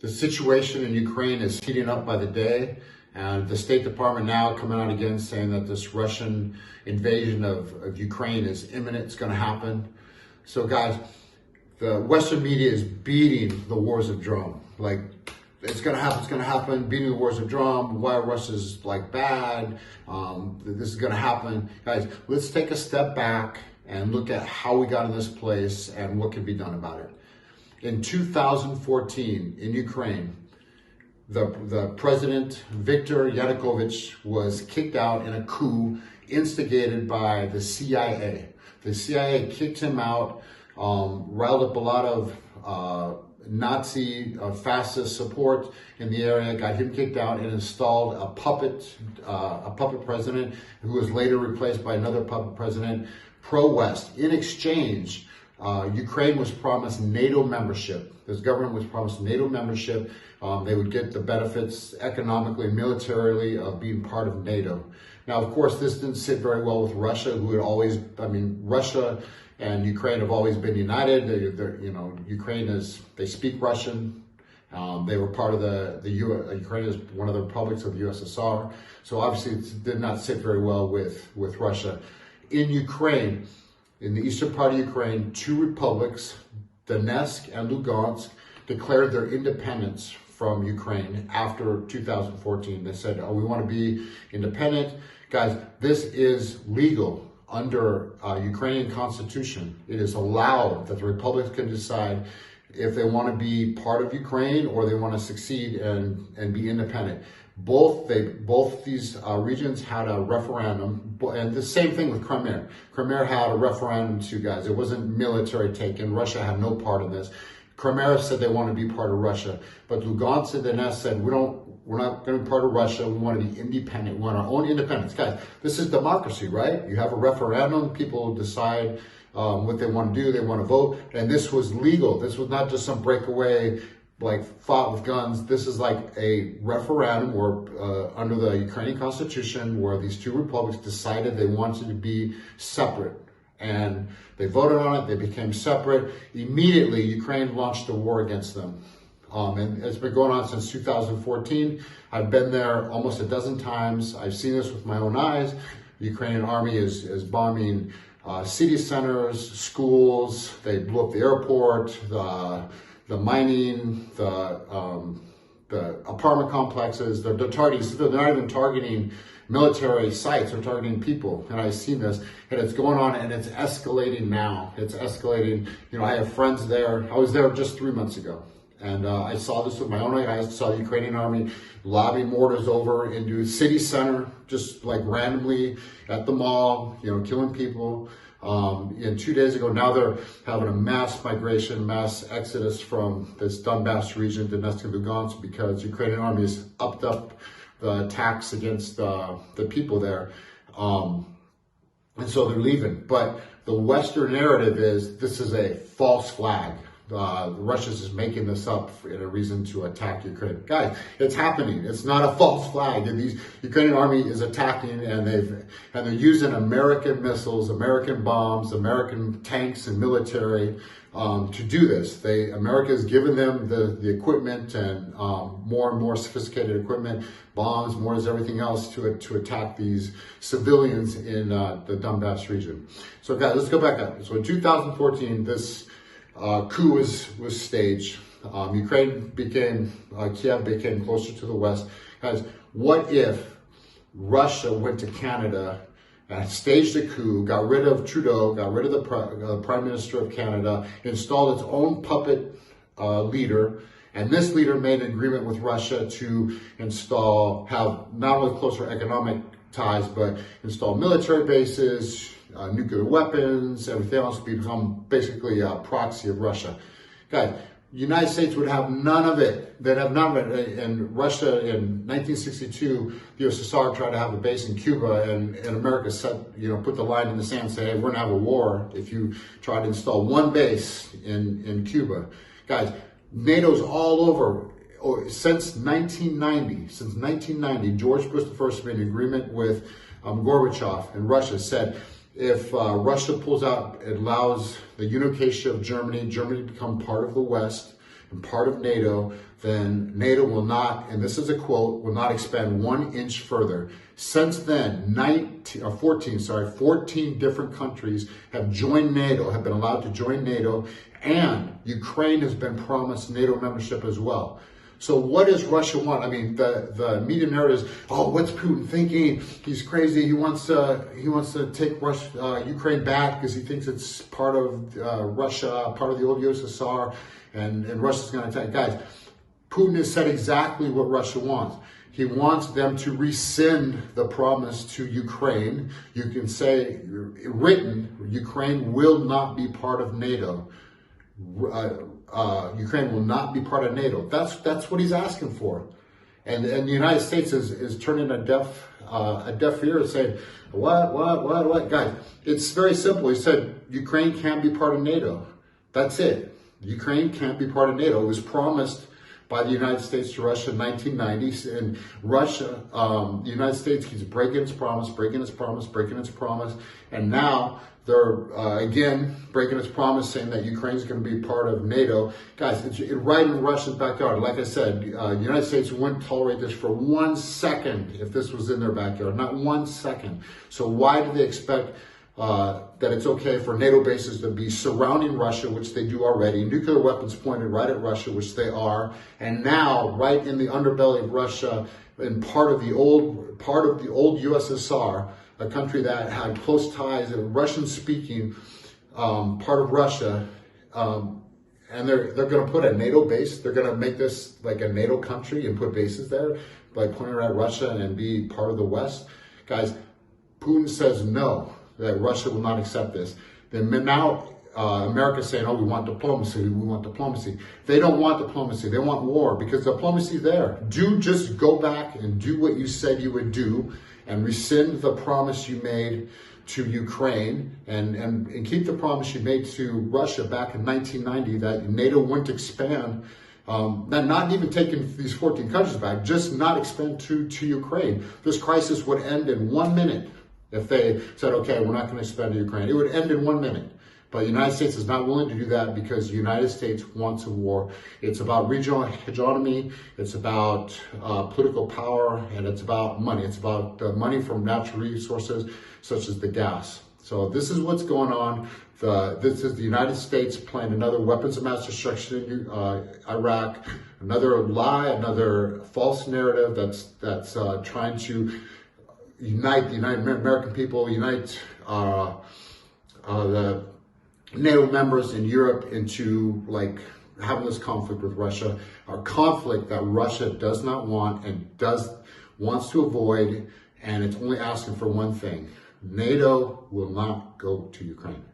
The situation in Ukraine is heating up by the day, and the State Department now coming out again saying that this Russian invasion of Ukraine is imminent, it's going to happen. So guys, the Western media is beating the wars of drum. Like, it's going to happen, beating the wars of drum, why Russia's like bad, this is going to happen. Guys, let's take a step back and look at how we got in this place and what can be done about it. In 2014, in Ukraine, the president, Viktor Yanukovych, was kicked out in a coup instigated by the CIA. The CIA kicked him out, riled up a lot of Nazi fascist support in the area, got him kicked out, and installed a puppet president who was later replaced by another puppet president, pro-West. In exchange, Ukraine was promised NATO membership. This government was promised NATO membership. They would get the benefits economically and militarily of being part of NATO. Now, of course, this didn't sit very well with Russia, who had always, Russia and Ukraine have always been united. Ukraine they speak Russian. They were part of Ukraine is one of the republics of the USSR. So obviously it did not sit very well with Russia. In Ukraine, in the eastern part of Ukraine, two republics, Donetsk and Lugansk, declared their independence from Ukraine after 2014. They said, oh, we want to be independent. Guys, this is legal under Ukrainian constitution. It is allowed that the republics can decide if they want to be part of Ukraine or they want to succeed and be independent. Both these regions had a referendum, and the same thing with Crimea. Crimea had a referendum too, guys. It wasn't military taken. Russia had no part in this. Crimea said they want to be part of Russia, but Lugansk and Donetsk said we're not going to be part of Russia. We want to be independent. We want our own independence, guys. This is democracy, right? You have a referendum. People decide what they want to do. They want to vote, and this was legal. This was not just some breakaway, like fought with guns. This is like a referendum where under the Ukrainian constitution, where these two republics decided they wanted to be separate. And they voted on it, they became separate. Immediately, Ukraine launched a war against them. And it's been going on since 2014. I've been there almost a dozen times. I've seen this with my own eyes. The Ukrainian army is bombing city centers, schools. They blew up the airport, the mining, the apartment complexes. They're not even targeting military sites, they're targeting people. And I've seen this, and it's going on, and it's escalating now. It's escalating. I have friends there. I was there just 3 months ago, and I saw this with my own eyes. I saw the Ukrainian army lobbing mortars over into a city center, just like randomly at the mall, killing people. And 2 days ago, now they're having a mass migration, mass exodus from this Donbass region, Donetsk and Lugansk, because the Ukrainian army has upped up the attacks against the people there. And so they're leaving. But the Western narrative is this is a false flag. Russia's just making this up in a reason to attack Ukraine. Guys, it's happening. It's not a false flag. And the Ukrainian army is attacking, and they're using American missiles, American bombs, American tanks and military to do this. America has given them the equipment and more sophisticated equipment, bombs, mortars, everything else to attack these civilians in the Donbass region. So guys, let's go back up. So in 2014, this coup was staged. Kiev became closer to the West. Guys, what if Russia went to Canada and staged a coup, got rid of Trudeau, got rid of the Prime Minister of Canada, installed its own puppet leader, and this leader made an agreement with Russia to have not only closer economic ties, but install military bases, nuclear weapons, everything else, become basically a proxy of Russia. Guys, the United States would have none of it. They'd have none of it. And Russia in 1962, the USSR tried to have a base in Cuba, and America put the line in the sand and say, hey, we're gonna have a war if you try to install one base in Cuba. Guys, NATO's all over. Since 1990, George Bush I made an agreement with Gorbachev, and Russia said, if Russia pulls out, it allows the unification of Germany to become part of the West and part of NATO then NATO will not, and this is a quote, will not expand 1 inch further. Since then, 14 different countries have joined NATO, have been allowed to join NATO, and Ukraine has been promised NATO membership as well. So what does Russia want? I mean, the media narrative is, oh, what's Putin thinking? He's crazy. He wants to take Ukraine back because he thinks it's part of Russia, part of the old USSR, and Russia's going to attack. Guys, Putin has said exactly what Russia wants. He wants them to rescind the promise to Ukraine. You can say, written, Ukraine will not be part of NATO. Ukraine will not be part of NATO. That's what he's asking for, and the United States is turning a deaf ear and saying, what, guys? It's very simple. He said Ukraine can't be part of NATO. That's it. Ukraine can't be part of NATO. It was promised by the United States to Russia in 1990, and Russia, the United States keeps breaking its promise, and now they're again breaking its promise, saying that Ukraine is going to be part of NATO. Guys, it's right in Russia's backyard. Like I said, the United States wouldn't tolerate this for 1 second if this was in their backyard, not 1 second. So why do they expect that it's okay for NATO bases to be surrounding Russia, which they do already, nuclear weapons pointed right at Russia, which they are, and now right in the underbelly of Russia, in part of the old USSR, a country that had close ties, a Russian-speaking part of Russia, and they're going to put a NATO base. They're going to make this like a NATO country and put bases there by pointing at Russia and be part of the West. Guys, Putin says no, that Russia will not accept this. Then now America's saying, oh, we want diplomacy. They don't want diplomacy. They want war, because diplomacy is there. Just go back and do what you said you would do and rescind the promise you made to Ukraine and keep the promise you made to Russia back in 1990 that NATO wouldn't expand, not even taking these 14 countries back, just not expand to Ukraine. This crisis would end in 1 minute. If they said, okay, we're not going to expand to Ukraine, it would end in 1 minute. But the United States is not willing to do that because the United States wants a war. It's about regional hegemony, it's about political power, and it's about money. It's about money from natural resources such as the gas. So this is what's going on. This is the United States playing another weapons of mass destruction in Iraq, another lie, another false narrative that's trying to unite the American people, unite the NATO members in Europe into like having this conflict with Russia, a conflict that Russia does not want and wants to avoid, and it's only asking for one thing: NATO will not go to Ukraine.